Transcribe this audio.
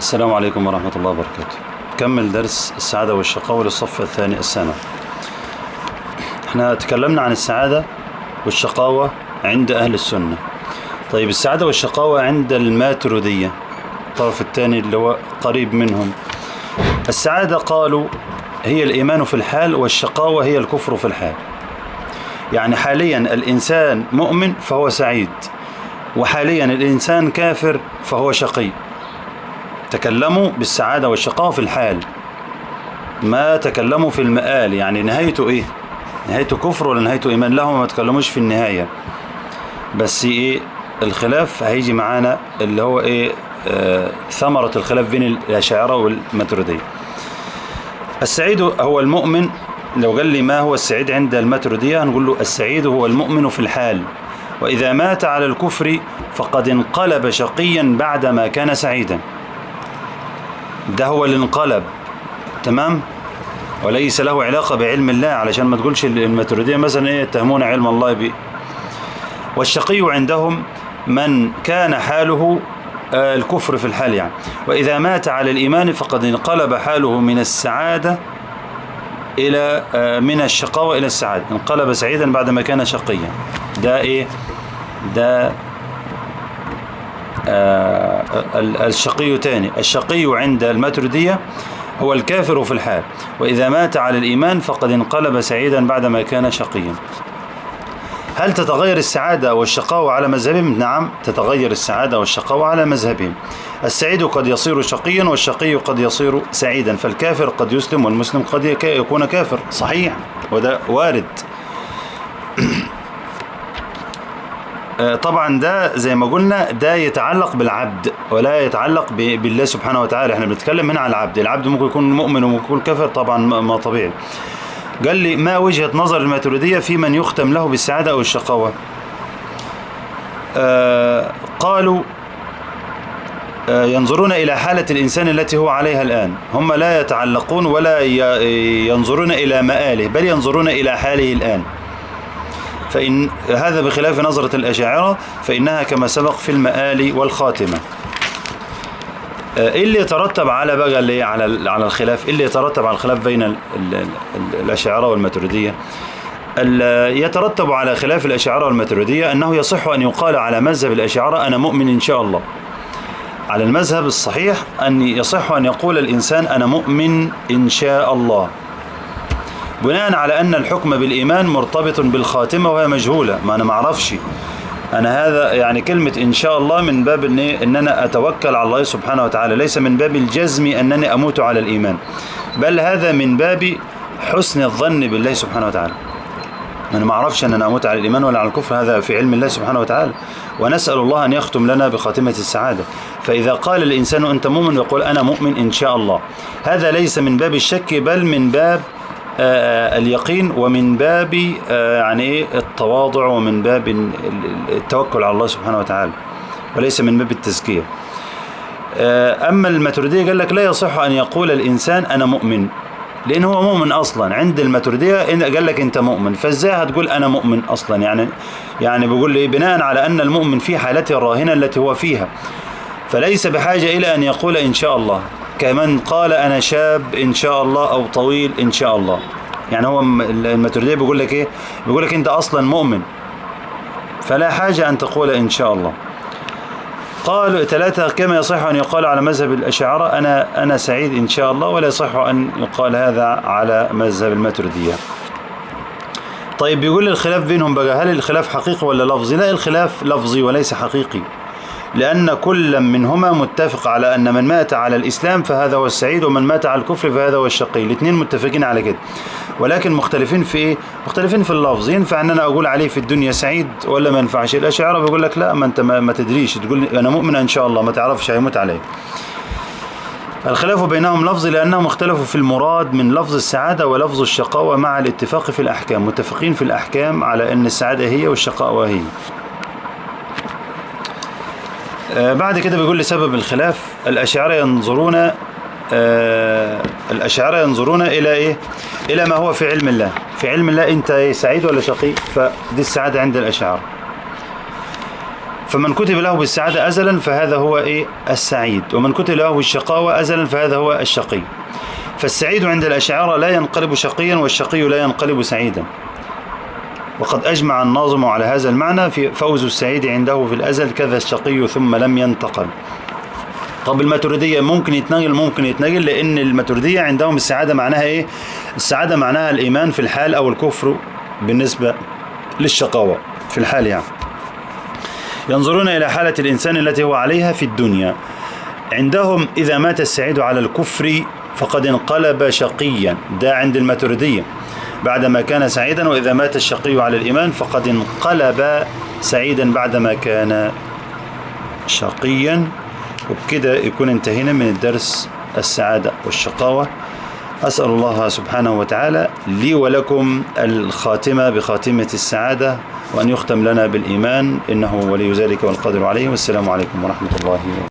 السلام عليكم ورحمة الله وبركاته. كمل درس السعادة والشقاوة للصف الثاني الثانوي. احنا تكلمنا عن السعادة والشقاوة عند أهل السنة. طيب السعادة والشقاوة عند الماتريدية الطرف الثاني اللي هو قريب منهم. السعادة قالوا هي الإيمان في الحال، والشقاوة هي الكفر في الحال. يعني حاليا الإنسان مؤمن فهو سعيد، وحاليا الإنسان كافر فهو شقي. تكلموا بالسعادة والشقاوة في الحال، ما تكلموا في المآل. يعني نهايته ايه؟ نهايته كفر ولا نهايته ايمان؟ لهم ما تكلموش في النهاية. بس ايه الخلاف هيجي معانا اللي هو ايه ثمرة الخلاف بين الأشاعرة والماتريدية. السعيد هو المؤمن. لو قال لي ما هو السعيد عند الماتريدية هنقول له السعيد هو المؤمن في الحال، وإذا مات على الكفر فقد انقلب شقيا بعدما كان سعيدا. ده هو اللي انقلب، تمام، وليس له علاقة بعلم الله، علشان ما تقولش الماتريدية مثلا ايه يتهمون علم الله به. والشقي عندهم من كان حاله الكفر في الحال يعني، وإذا مات على الإيمان فقد انقلب حاله من السعادة إلى من الشقاوة إلى السعادة، انقلب سعيدا بعدما كان شقيا. ده ايه؟ ده الشقي تاني. الشقي عند الماتريدية هو الكافر في الحال، وإذا مات على الإيمان فقد انقلب سعيدا بعدما كان شقيا. هل تتغير السعادة والشقاوة على مذهبهم؟ نعم، تتغير السعادة والشقاوة على مذهبهم. السعيد قد يصير شقيا، والشقي قد يصير سعيدا، فالكافر قد يسلم، والمسلم قد يكون كافر. صحيح، وده وارد. طبعا ده زي ما قلنا ده يتعلق بالعبد ولا يتعلق بالله سبحانه وتعالى. احنا بنتكلم هنا عن العبد. العبد ممكن يكون مؤمن وممكن يكون كافر، طبعا ما طبيعي. قال لي ما وجهة نظر الماتريدية في من يختم له بالسعادة أو الشقاوة؟ قالوا ينظرون إلى حالة الإنسان التي هو عليها الآن. هم لا يتعلقون ولا ينظرون إلى مآله، بل ينظرون إلى حاله الآن. فإن هذا بخلاف نظرة الأشاعرة، فإنها كما سبق في المآل والخاتمة. إيه اللي يترتب على بقى اللي على الخلاف؟ إيه اللي يترتب على الخلاف بين الأشاعرة والماتريدية؟ يترتب على خلاف الأشاعرة والماتريدية أنه يصح أن يقال على مذهب الأشاعرة أنا مؤمن إن شاء الله. على المذهب الصحيح أن يصح أن يقول الإنسان أنا مؤمن إن شاء الله، بناء على أن الحكم بالإيمان مرتبط بالخاتمة وهي مجهولة. ما أنا معرفش أنا هذا، يعني كلمة إن شاء الله من باب إن أنا أتوكل على الله سبحانه وتعالى، ليس من باب الجزم أنني أموت على الإيمان، بل هذا من باب حسن الظن بالله سبحانه وتعالى. أنا معرفش أن أنا أموت على الإيمان ولا على الكفر، هذا في علم الله سبحانه وتعالى، ونسأل الله أن يختم لنا بخاتمة السعادة. فإذا قال الإنسان أنت مؤمن يقول أنا مؤمن إن شاء الله، هذا ليس من باب الشك بل من باب اليقين، ومن باب يعني التواضع، ومن باب التوكل على الله سبحانه وتعالى، وليس من باب التزكية. أما الماتريدية قال لك لا يصح أن يقول الإنسان أنا مؤمن، لأن هو مؤمن أصلا. عند الماتريدية قال لك أنت مؤمن، فإزاي هتقول أنا مؤمن أصلا؟ يعني بيقول لي بناء على أن المؤمن في حالته الراهنة التي هو فيها، فليس بحاجة إلى أن يقول إن شاء الله، كمن قال أنا شاب إن شاء الله أو طويل إن شاء الله. يعني هو الماتريدية بيقول لك إيه؟ بيقول لك أنت أصلا مؤمن، فلا حاجة أن تقول إن شاء الله. قالوا ثلاثة كما يصح أن يقال على مذهب الأشاعرة أنا سعيد إن شاء الله، ولا يصح أن يقال هذا على مذهب الماتريدية. طيب بيقول الخلاف بينهم بقى، هل الخلاف حقيقي ولا لفظي؟ لا، الخلاف لفظي وليس حقيقي، لأن كل منهما متفق على أن من مات على الإسلام فهذا هو السعيد، ومن مات على الكفر فهذا هو الشقي. الاثنين متفقين على كده، ولكن مختلفين في إيه؟ مختلفين في اللفظ. ينفع أن أنا أقول عليه في الدنيا سعيد ولا ما ينفعش؟ الأشاعرة بيقول لك لا، ما أنت ما تدريش، تقول أنا مؤمن إن شاء الله، ما تعرفش هيموت عليه. الخلاف بينهم لفظي لأنهم اختلفوا في المراد من لفظ السعادة ولفظ الشقاوة مع الاتفاق في الأحكام. متفقين في الأحكام على أن السعادة هي والشقاوة هي. بعد كده بيقول لي سبب الخلاف. الأشاعرة ينظرون إلى إيه؟ إلى ما هو في علم الله. في علم الله أنت سعيد ولا شقي؟ فدي السعادة عند الأشاعرة. فمن كتب له بالسعادة أزلا فهذا هو إيه السعيد، ومن كتب له بالشقاوة أزلا فهذا هو الشقي. فالسعيد عند الأشاعرة لا ينقلب شقيا، والشقي لا ينقلب سعيدا. وقد أجمع الناظم على هذا المعنى في فوز السعيد عنده في الأزل كذا الشقي ثم لم ينتقل. طب الماتريدية ممكن يتنقل لأن الماتريدية عندهم السعادة معناها إيه؟ السعادة معناها الإيمان في الحال أو الكفر بالنسبة للشقاوة في الحال يعني. ينظرون إلى حالة الإنسان التي هو عليها في الدنيا. عندهم إذا مات السعيد على الكفر فقد انقلب شقيا، ده عند الماتريدية بعدما كان سعيدا، وإذا مات الشقي على الإيمان فقد انقلب سعيدا بعدما كان شقيا. وبكده يكون انتهينا من الدرس السعادة والشقاوة. أسأل الله سبحانه وتعالى لي ولكم الخاتمة بخاتمة السعادة، وأن يختم لنا بالإيمان، إنه ولي ذلك والقادر عليه. والسلام عليكم ورحمة الله وبركاته.